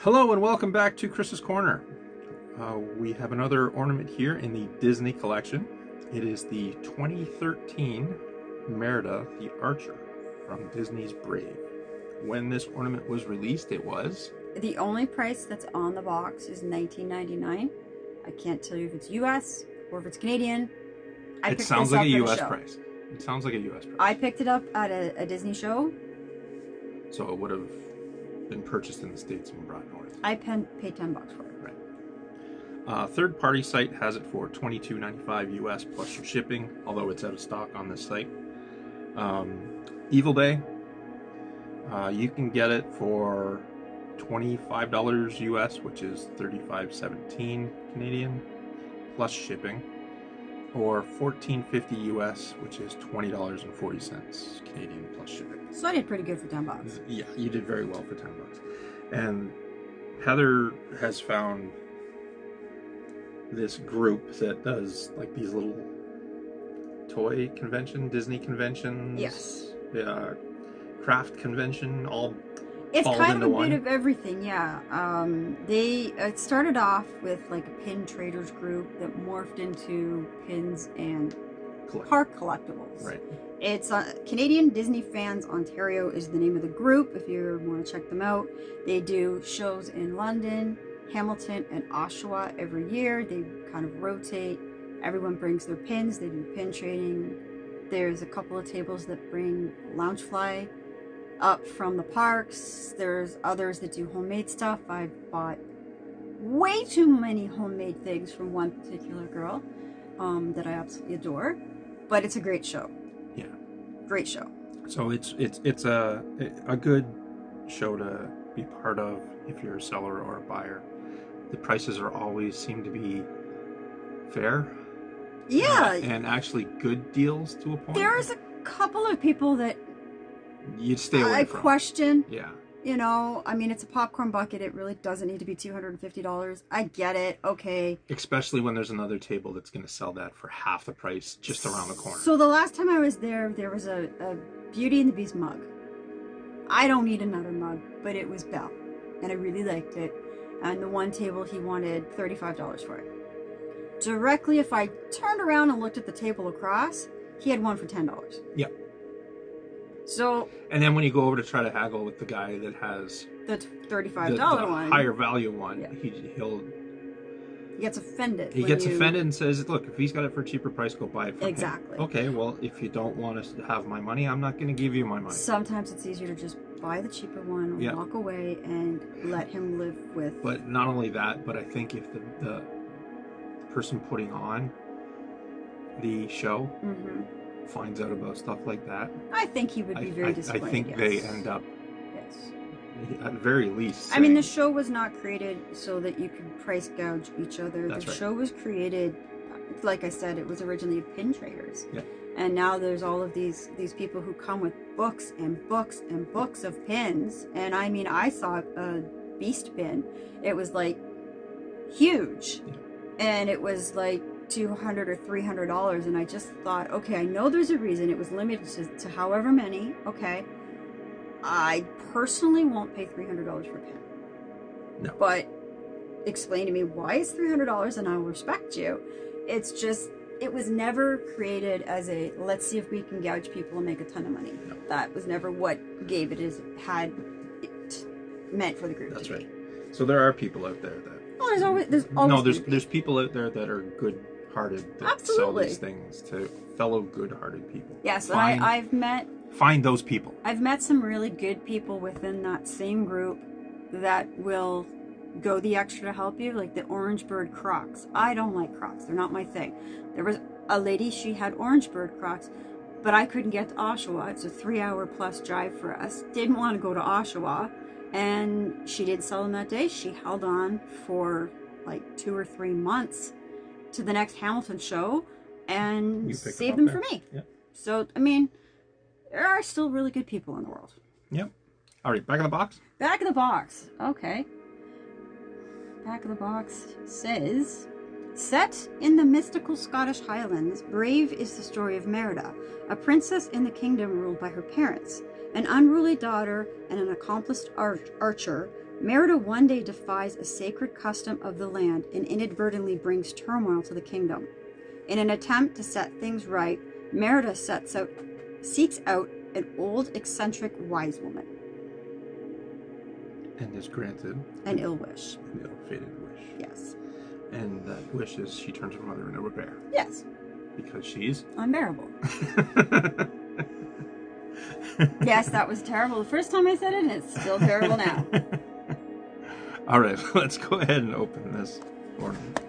Hello and welcome back to Chris's Corner. We have another ornament here in the Disney collection. It is the 2013 Merida the Archer from Disney's Brave. When this ornament was released, it was... The only price that's on the box is $19.99. I can't tell you if it's US or if it's Canadian. It sounds like a US price. It sounds like a US price. I picked it up at a Disney show. So it would have been purchased in the States and brought north. I paid $10 for it. Right. Third-party site has it for $22.95 US plus your shipping, although it's out of stock on this site. Evil Day, you can get it for $25 US, which is $35.17 Canadian, plus shipping, or $14.50 US, which is $20.40 Canadian plus shipping. So I did pretty good for $10. Yeah, you did very well for $10. And Heather has found this group that does like these little toy convention, Disney conventions. Yes. Craft convention, all it's kind of a one. bit of everything, yeah. It started off with like a pin traders group that morphed into pins and park collectibles. Right. It's Canadian Disney Fans Ontario is the name of the group if you want to check them out. They do shows in London, Hamilton, and Oshawa every year. They kind of rotate. Everyone brings their pins. They do pin trading. There's a couple of tables that bring Loungefly up from the parks. There's others that do homemade stuff. I've bought way too many homemade things from one particular girl that I absolutely adore. But it's a great show. Yeah. Great show. So it's a good show to be part of if you're a seller or a buyer. The prices are always seem to be fair. Yeah. And actually good deals to a point. There's a couple of people that you'd stay away from. I question. Yeah. You know, I mean, it's a popcorn bucket. It really doesn't need to be $250. I get it. Okay. Especially when there's another table that's going to sell that for half the price just around the corner. So the last time I was there, there was a Beauty and the Beast mug. I don't need another mug, but it was Belle. And I really liked it. And the one table, he wanted $35 for it. Directly, if I turned around and looked at the table across, he had one for $10. Yep. So, and then when you go over to try to haggle with the guy that has the $35 the one, higher value one, yeah. he gets offended. He gets offended and says, "Look, if he's got it for a cheaper price, go buy it from exactly. him." Okay, well, if you don't want us to have my money, I'm not going to give you my money. Sometimes it's easier to just buy the cheaper one, yeah. walk away, and let him live with. But not only that, but I think if the person putting on the show. Mm-hmm. finds out about stuff like that, I think he would be very disappointed. I think yes. they end up, yes, at the very least, saying, I mean, the show was not created so that you could price gouge each other. That's the right. show was created, like I said, it was originally pin traders. Yeah. And now there's all of these people who come with books and books and books of pins. And I mean, I saw a Beast pin. It was like huge, yeah. and it was like $200 or $300, and I just thought, okay, I know there's a reason it was limited to however many. Okay, I personally won't pay $300 for a pin. No. But explain to me why it's $300 and I'll respect you. It's just, it was never created as a let's see if we can gouge people and make a ton of money. No. That was never what gave it as had it meant for the group. That's right. So there are people out there that. Oh, there's always there's people out there that are good-hearted that absolutely. sell these things to fellow good-hearted people. Yes, Find those people. I've met some really good people within that same group that will go the extra to help you, like the Orange Bird Crocs. I don't like Crocs. They're not my thing. There was a lady, she had Orange Bird Crocs, but I couldn't get to Oshawa. It's a 3-hour plus drive for us. Didn't want to go to Oshawa. And she did sell them that day. She held on for like 2 or 3 months to the next Hamilton show and saved them for me. Yep. So, I mean, there are still really good people in the world. Yep. All right, back in the box? Back of the box. Okay. Back of the box says, set in the mystical Scottish Highlands, Brave is the story of Merida, a princess in the kingdom ruled by her parents. An unruly daughter and an accomplished archer Merida one day defies a sacred custom of the land and inadvertently brings turmoil to the kingdom. In an attempt to set things right, Merida seeks out an old, eccentric wise woman. And is granted an ill wish. An ill-fated wish. Yes. And that wish is she turns her mother into a bear. Yes. Because she's unbearable. Yes, that was terrible the first time I said it, and it's still terrible now. All right, let's go ahead and open this ornament.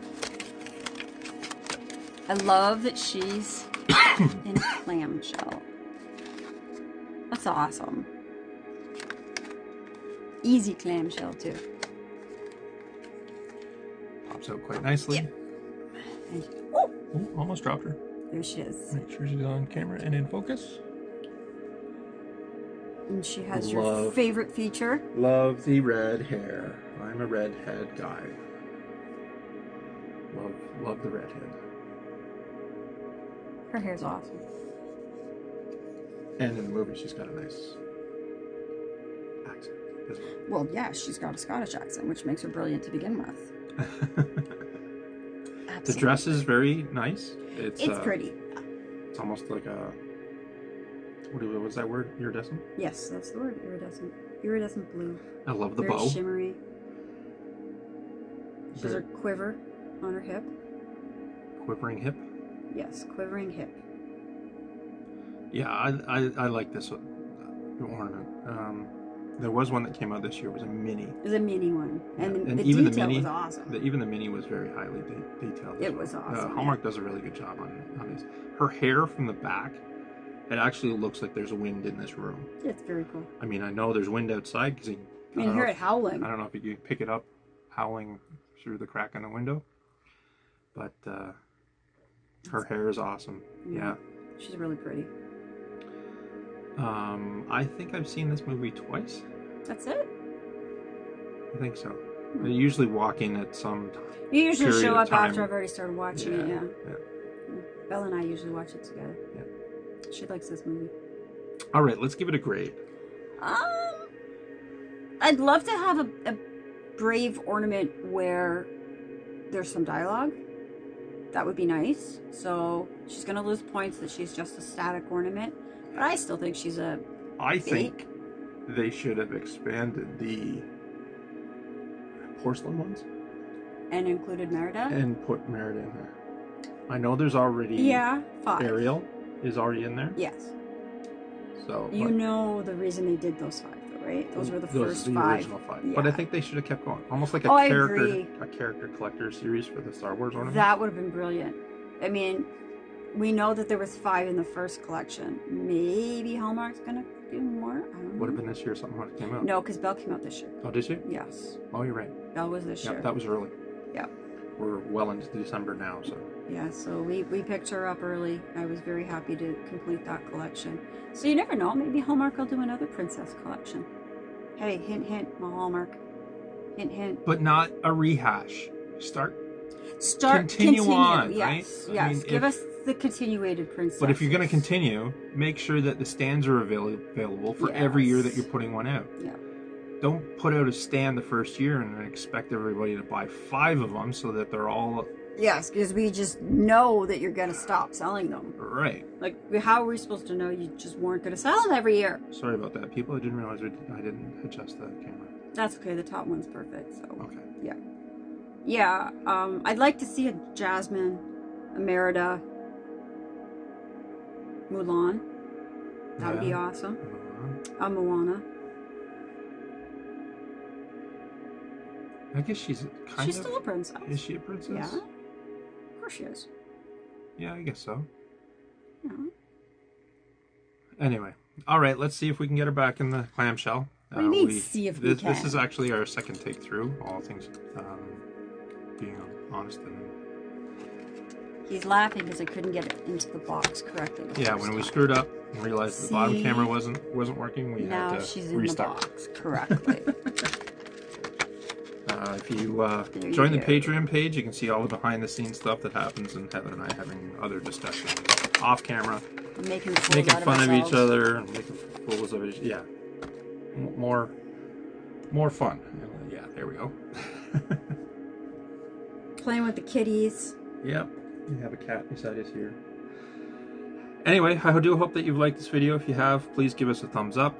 I love that she's in a clamshell. That's awesome. Easy clamshell, too. Pops out quite nicely. Yep. Oh, almost dropped her. There she is. Make sure she's on camera and in focus. And she has your favorite feature. Love the red hair. I'm a redhead guy. Love the redhead. Her hair's awesome. And in the movie, she's got a nice accent as well. Well, yeah, she's got a Scottish accent, which makes her brilliant to begin with. The dress is very nice. It's pretty. It's almost like a... What was that word? Iridescent? Yes, that's the word. Iridescent. Iridescent blue. I love the very bow. Shimmery. She has her quiver on her hip. Quivering hip? Yes, quivering hip. Yeah, I like this ornament. There was one that came out this year. It was a mini. It was a mini one. And the even detail the mini was awesome. Even the mini was very highly detailed. It was awesome. Hallmark does a really good job on these. Her hair from the back, it actually looks like there's wind in this room. It's very cool. I mean, I know there's wind outside because you hear it howling. I don't know if you can pick it up howling through the crack in the window. But her hair is awesome. Yeah. She's really pretty. I think I've seen this movie twice. That's it? I think so. They usually walk in at some time. You usually show up after I've already started watching it, yeah. Yeah. Belle and I usually watch it together. Yeah. She likes this movie. All right, let's give it a grade. I'd love to have a brave ornament where there's some dialogue. That would be nice. So she's going to lose points that she's just a static ornament. But I still think she's a I think they should have expanded the porcelain ones. And included Merida? And put Merida in there. I know there's already... 5. Ariel is already in there. Yes. So you know the reason they did those 5, though, right? Those were the first 5. Original 5. Yeah. But I think they should have kept going. Almost like a character collector series for the Star Wars ornament. That would have been brilliant. I mean, we know that there was 5 in the first collection. Maybe Hallmark's gonna do more. I don't know. Would have been this year something when it came out. No, because Belle came out this year. Oh, did she? Yes. Oh, you're right. Belle was this year. That was early. Yeah. We're well into December now, so. Yeah, so we picked her up early. I was very happy to complete that collection. So you never know. Maybe Hallmark will do another princess collection. Hey, hint, hint, Hallmark. Hint, hint. But not a rehash. Continue on, yes, right? Yes, I mean, give us the continuated princess. But if you're going to continue, make sure that the stands are available for every year that you're putting one out. Yeah. Don't put out a stand the first year and expect everybody to buy 5 of them so that they're all... Yes, because we just know that you're going to stop selling them. Right. Like, how are we supposed to know you just weren't going to sell them every year? Sorry about that, people. I didn't realize I didn't adjust the camera. That's okay. The top one's perfect. So. Okay. Yeah. Yeah. I'd like to see a Jasmine, a Merida, Mulan. That would be awesome. A Moana. I guess she's She's still a princess. Is she a princess? Yeah. Of course she is. Yeah, I guess so. Yeah. Anyway. All right, let's see if we can get her back in the clamshell. What do you mean, see if we can? This is actually our second take through, all things being honest. And he's laughing because I couldn't get it into the box correctly. Yeah, when we screwed up and realized the bottom camera wasn't working, we had to she's restart. In the box correctly. If you join the Patreon page, you can see all the behind-the-scenes stuff that happens, and Heather and I having other discussions off camera, making fun of each other, and making fools of each. Yeah, more more fun. Yeah, there we go. Playing with the kitties. Yep, we have a cat beside us here. Anyway, I do hope that you've liked this video. If you have, please give us a thumbs up.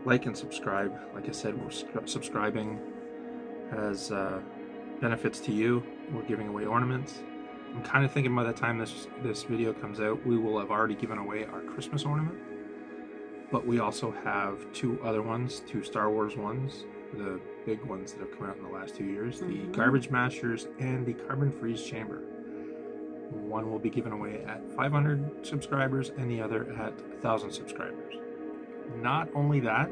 Like and subscribe. Like I said, subscribing has benefits to you. We're giving away ornaments. I'm kind of thinking by the time this video comes out, we will have already given away our Christmas ornament. But we also have two other ones, two Star Wars ones, the big ones that have come out in the last 2 years, the Garbage Mashers and the Carbon Freeze Chamber. One will be given away at 500 subscribers and the other at 1,000 subscribers. Not only that,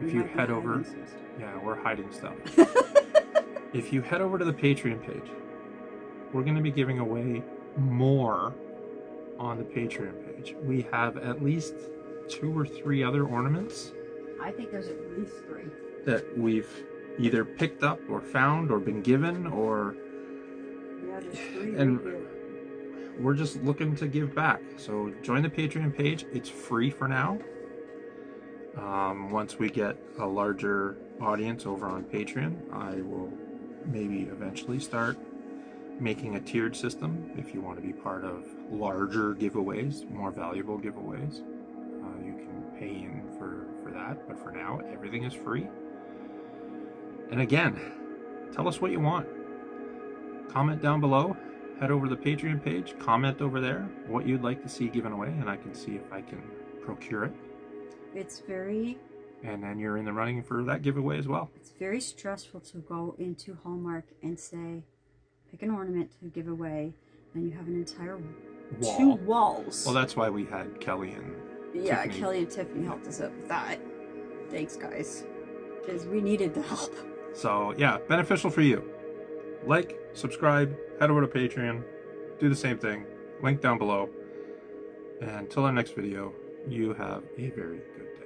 if you head over... Yeah, we're hiding stuff. If you head over to the Patreon page, we're going to be giving away more on the Patreon page. We have at least 2 or 3 other ornaments. I think there's at least 3. That we've either picked up or found or been given or... Yeah, there's 3 and right here. We're just looking to give back. So join the Patreon page. It's free for now. Once we get a larger audience over on Patreon, I will maybe eventually start making a tiered system. If you want to be part of larger giveaways, more valuable giveaways, you can pay in for that. But for now, everything is free. And again, tell us what you want. Comment down below. Head over to the Patreon page, comment over there what you'd like to see given away, and I can see if I can procure it. It's very... And then you're in the running for that giveaway as well. It's very stressful to go into Hallmark and say, pick an ornament to give away, and you have an entire Wall. 2 walls. Well, that's why we had Kelly and Tiffany. Kelly and Tiffany helped us out with that. Thanks, guys. Because we needed the help. So, yeah, beneficial for you. Like, subscribe, head over to Patreon, do the same thing, link down below. And until our next video, you have a very good day.